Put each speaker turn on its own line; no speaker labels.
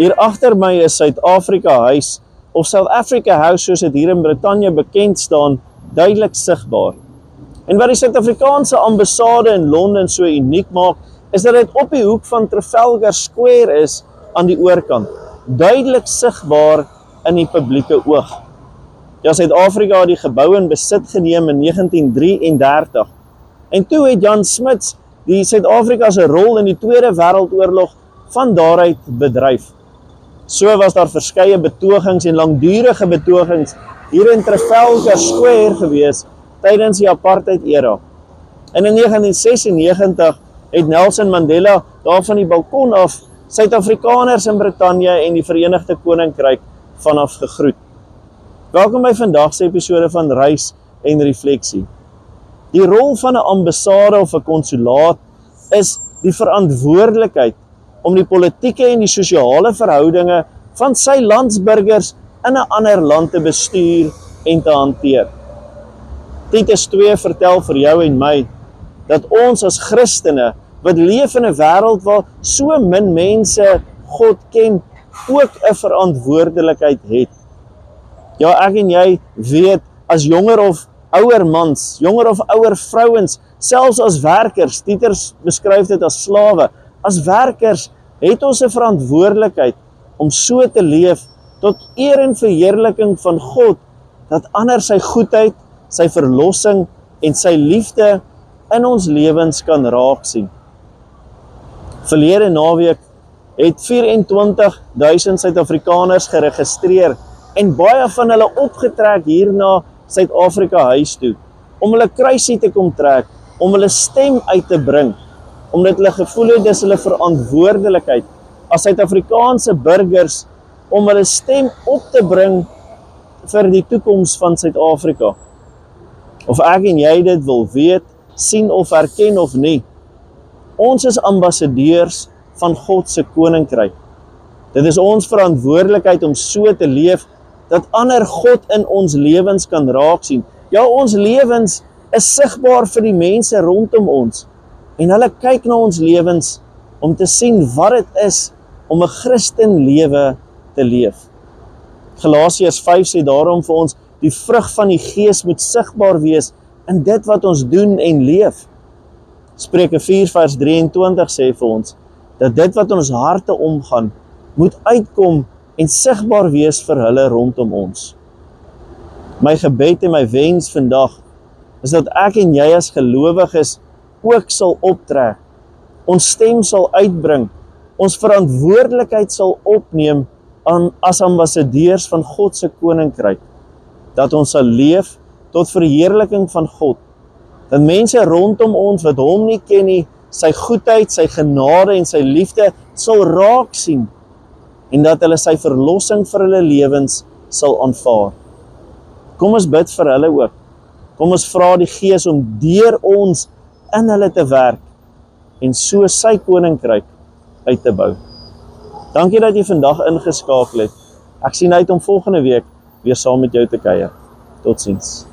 Hier agter my is Suid-Afrika Huis, of South Africa House soos dit hier in Brittanje bekend staan, duidelik sigbaar. En wat die Suid-Afrikaanse ambassade in Londen so uniek maak, is dat dit op die hoek van Trafalgar Square is aan die oorkant, duidelik sigbaar in die publieke oog. Ja, Suid-Afrika het die gebou in besit geneem in 1933. En toe het Jan Smuts die Suid-Afrika se rol in die Tweede Wêreldoorlog van daaruit bedryf. So was daar verskeie betogings en langdurige betogings hier in Trafalgar Square gewees tydens die apartheid-era. En in 1996 het Nelson Mandela daar van die balkon af Suid-Afrikaners in Brittanje en die Verenigde Koninkryk vanaf gegroet. Welkom by vandag se episode van Reis en Refleksie. Die rol van 'n ambassade of 'n konsulaat is die verantwoordelikheid om die politieke en die sosiale verhoudinge van sy landsburgers in 'n ander land te bestuur en te hanteer. Titus 2 vertel vir jou en my dat ons as Christene wat leef in 'n wêreld waar so min mense God ken, ook 'n verantwoordelikheid het. Ja, ek en jy weet as jonger of ouer mans, jonger of ouer vrouens, selfs as werkers, Titus beskryf dit as slawe, as werkers het ons 'n verantwoordelikheid om so te leef tot eer en verheerliking van God, dat ander sy goedheid, sy verlossing en sy liefde in ons lewens kan raak sien. Verlede naweek het 24.000 Suid-Afrikaners geregistreer en baie van hulle opgetrek hier na Suid-Afrika Huis toe, om hulle kruisie te kom trek, om hulle stem uit te bring, omdat hulle gevoel het dis hulle verantwoordelikheid as Suid-Afrikaanse burgers om hulle stem op te bring vir die toekoms van Suid-Afrika. Of ek en jy dit wil weet, sien of erken of nie, ons is ambassadeurs van God se koninkryk. Dit is ons verantwoordelikheid om so te leef dat ander God in ons lewens kan raak sien. Ja, ons lewens is sigbaar vir die mense rondom ons en hulle kyk na ons lewens om te sien wat dit is om 'n Christen lewe te leef. Galasiërs 5 sê daarom vir ons, die vrug van die Gees moet sigbaar wees in dit wat ons doen en leef. Spreuke 4 vers 23 sê vir ons, dat dit wat ons harte omgaan, moet uitkom en sigbaar wees vir hulle rondom ons. My gebed en my wens vandag, is dat ek en jy as gelowiges ook sal optrek, ons stem sal uitbring, ons verantwoordelikheid sal opneem as ambassadeurs van God se koninkryk, dat ons sal leef tot verheerliking van God, dat mense rondom ons wat hom nie ken nie, sy goedheid, sy genade en sy liefde sal raak sien, en dat hulle sy verlossing vir hulle lewens sal aanvaar. Kom ons bid vir hulle ook. Kom ons vra die Gees om deur ons in hulle te werk, en so sy koninkryk uit te bou. Dankie dat jy vandag ingeskakel het. Ek sien uit om volgende week weer saam met jou te kuier. Totsiens.